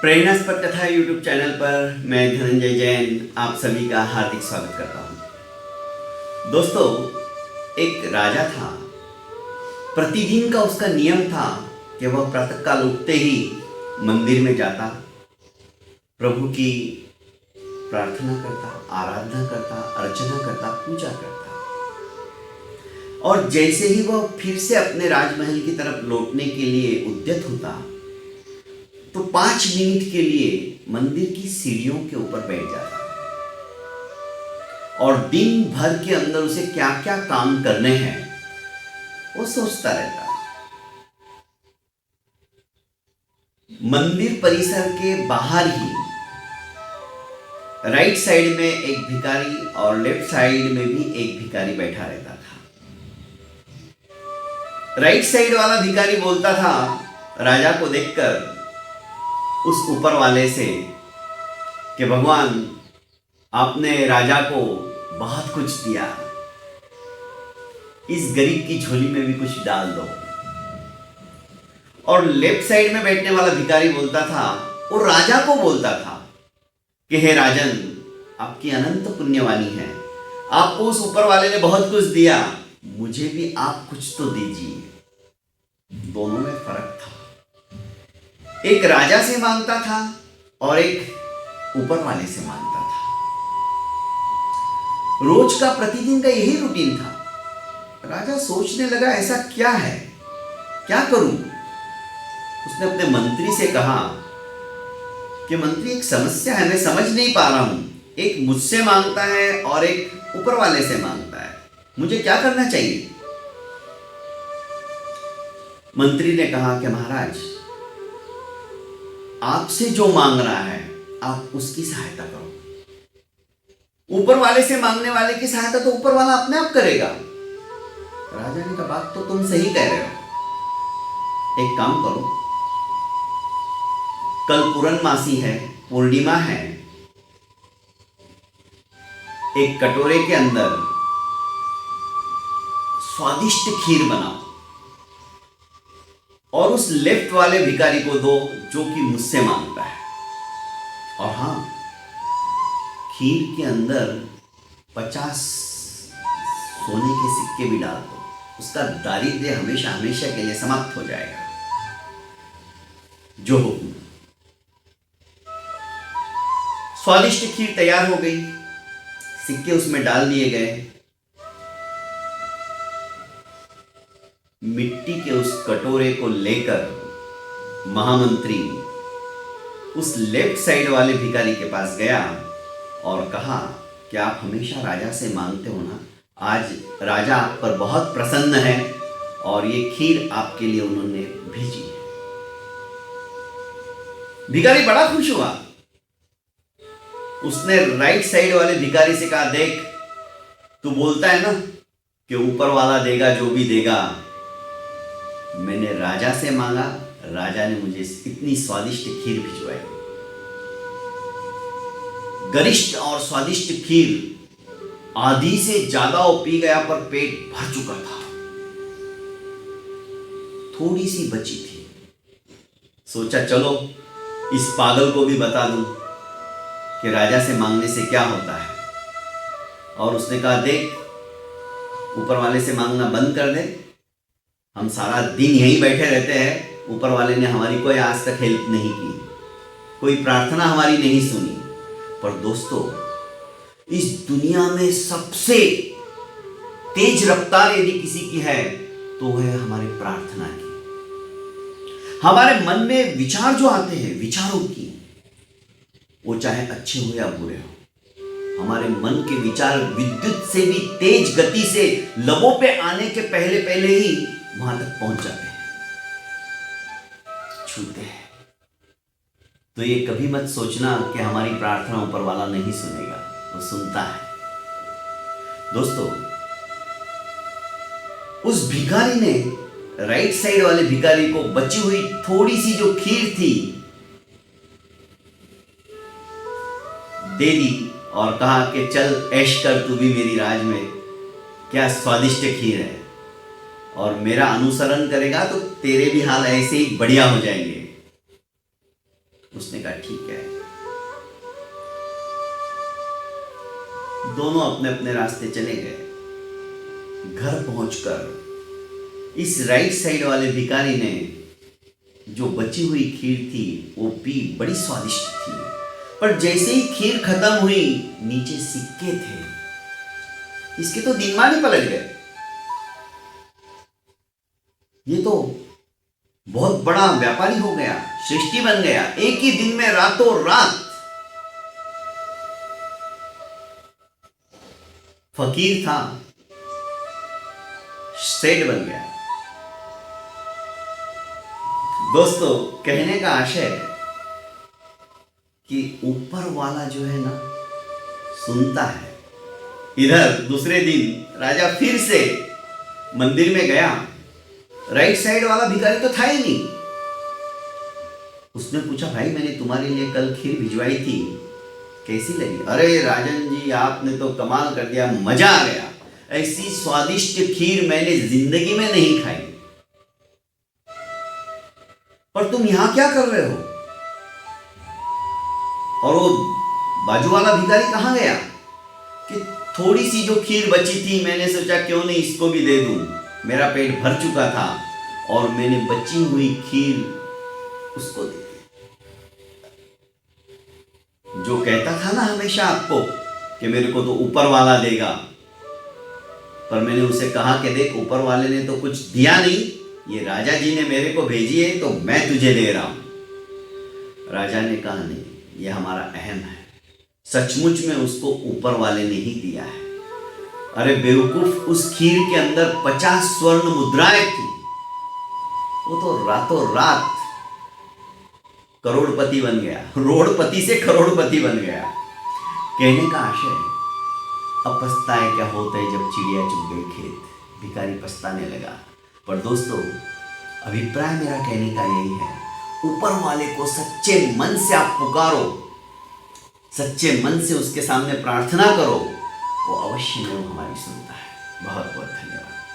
प्रेरणास्पद कथा YouTube channel पर मैं धनंजय जैन आप सभी का हार्दिक स्वागत करता हूँ। दोस्तों, एक राजा था। प्रतिदिन का उसका नियम था कि वह प्रातःकाल उठते ही मंदिर में जाता, प्रभु की प्रार्थना करता, आराधना करता, अर्चना करता, पूजा करता। और जैसे ही वह फिर से अपने राजमहल की तरफ लौटने के लिए उद्यत होता तो 5 मिनट के लिए मंदिर की सीढ़ियों के ऊपर बैठ जाता और दिन भर के अंदर उसे क्या क्या काम करने हैं वो सोचता रहता। मंदिर परिसर के बाहर ही राइट साइड में एक भिखारी और लेफ्ट साइड में भी एक भिखारी बैठा रहता था। राइट साइड वाला भिखारी बोलता था राजा को देखकर उस ऊपर वाले से कि भगवान, आपने राजा को बहुत कुछ दिया, इस गरीब की झोली में भी कुछ डाल दो। और लेफ्ट साइड में बैठने वाला भिखारी बोलता था, वो राजा को बोलता था कि हे राजन, आपकी अनंत पुण्यवानी है, आपको उस ऊपर वाले ने बहुत कुछ दिया, मुझे भी आप कुछ तो दीजिए। दोनों में फर्क था। एक राजा से मांगता था और एक ऊपर वाले से मांगता था। रोज का प्रतिदिन का यही रूटीन था। राजा सोचने लगा, ऐसा क्या है, क्या करूं? उसने अपने मंत्री से कहा कि मंत्री, एक समस्या है, मैं समझ नहीं पा रहा हूं। एक मुझसे मांगता है और एक ऊपर वाले से मांगता है, मुझे क्या करना चाहिए? मंत्री ने कहा कि महाराज, आपसे जो मांग रहा है आप उसकी सहायता करो, ऊपर वाले से मांगने वाले की सहायता तो ऊपर वाला अपने आप करेगा। राजा ने कहा, बात तो तुम सही कह रहे हो। एक काम करो, कल पूर्णमासी है, पूर्णिमा है, एक कटोरे के अंदर स्वादिष्ट खीर बनाओ और उस लेफ्ट वाले भिखारी को दो जो कि मुझसे मांगता है। और हां, खीर के अंदर 50 सोने के सिक्के भी डाल दो, उसका दारिद्र्य हमेशा हमेशा के लिए समाप्त हो जाएगा। जो हुक्म। स्वादिष्ट खीर तैयार हो गई, सिक्के उसमें डाल दिए गए। मिट्टी के उस कटोरे को लेकर महामंत्री उस लेफ्ट साइड वाले भिखारी के पास गया और कहा कि आप हमेशा राजा से मांगते हो ना, आज राजा आप पर बहुत प्रसन्न है और ये खीर आपके लिए उन्होंने भेजी है। भिखारी बड़ा खुश हुआ। उसने राइट साइड वाले भिखारी से कहा, देख, तू बोलता है ना कि ऊपर वाला देगा जो भी देगा, मैंने राजा से मांगा, राजा ने मुझे इतनी स्वादिष्ट खीर भिजवाई। गरिष्ठ और स्वादिष्ट खीर आधी से ज्यादा वो पी गया, पर पेट भर चुका था। थोड़ी सी बची थी। सोचा, चलो इस पागल को भी बता दूं कि राजा से मांगने से क्या होता है। और उसने कहा, देख, ऊपर वाले से मांगना बंद कर दे, हम सारा दिन यहीं बैठे रहते हैं, ऊपर वाले ने हमारी कोई आज तक हेल्प नहीं की, कोई प्रार्थना हमारी नहीं सुनी। पर दोस्तों, इस दुनिया में सबसे तेज रफ्तार यदि किसी की है तो वह है हमारी प्रार्थना की। हमारे मन में विचार जो आते हैं, विचारों की, वो चाहे अच्छे हो या बुरे हो, हमारे मन के विचार विद्युत से भी तेज गति से लबों पे आने के पहले पहले ही वहां तक पहुंच जाते हैं, छूते हैं। तो ये कभी मत सोचना कि हमारी प्रार्थना ऊपर वाला नहीं सुनेगा, वो सुनता है। दोस्तों, उस भिखारी ने राइट साइड वाले भिखारी को बची हुई थोड़ी सी जो खीर थी दे दी और कहा कि चल ऐश कर तू भी मेरी राज में, क्या स्वादिष्ट खीर है, और मेरा अनुसरण करेगा तो तेरे भी हाल ऐसे ही बढ़िया हो जाएंगे। उसने कहा ठीक है। दोनों अपने अपने रास्ते चले गए। घर पहुंचकर इस राइट साइड वाले भिखारी ने जो बची हुई खीर थी वो पी, बड़ी स्वादिष्ट थी, पर जैसे ही खीर खत्म हुई नीचे सिक्के थे। इसके तो दिमाग ही पलट गए। ये तो बहुत बड़ा व्यापारी हो गया, सृष्टि बन गया, एक ही दिन में रातों रात फकीर था, सेठ बन गया। दोस्तों, कहने का आशय है कि ऊपर वाला जो है ना सुनता है। इधर दूसरे दिन राजा फिर से मंदिर में गया। राइट साइड वाला भिखारी तो था ही नहीं। उसने पूछा, भाई मैंने तुम्हारे लिए कल खीर भिजवाई थी, कैसी लगी? अरे राजन जी, आपने तो कमाल कर दिया, मजा आ गया। ऐसी स्वादिष्ट खीर मैंने जिंदगी में नहीं खाई। पर तुम यहां क्या कर रहे हो? और वो बाजू वाला भिखारी कहां गया? कि थोड़ी सी जो खीर बची थी, मैंने सोचा क्यों नहीं इसको भी दे दूं। मेरा पेट भर चुका था और मैंने बची हुई खीर उसको दे दी। जो कहता था ना हमेशा आपको कि मेरे को तो ऊपर वाला देगा, पर मैंने उसे कहा कि देख, ऊपर वाले ने तो कुछ दिया नहीं, ये राजा जी ने मेरे को भेजी है तो मैं तुझे दे रहा हूं। राजा ने कहा नहीं, ये हमारा अहम है, सचमुच में उसको ऊपर वाले ने ही दिया है। अरे बेवकूफ, उस खीर के अंदर 50 स्वर्ण मुद्राएं थी। वो तो रातों रात करोड़पति बन गया, रोड़पति से करोड़पति बन गया। कहने का आशय, अब पछताए क्या होता है जब चिड़िया चुग गई खेत, भिखारी पछताने लगा। पर दोस्तों, अभिप्राय मेरा कहने का यही है, ऊपर वाले को सच्चे मन से आप पुकारो, सच्चे मन से उसके सामने प्रार्थना करो, वो अवश्य में हमारी सुनता है। बहुत बहुत धन्यवाद।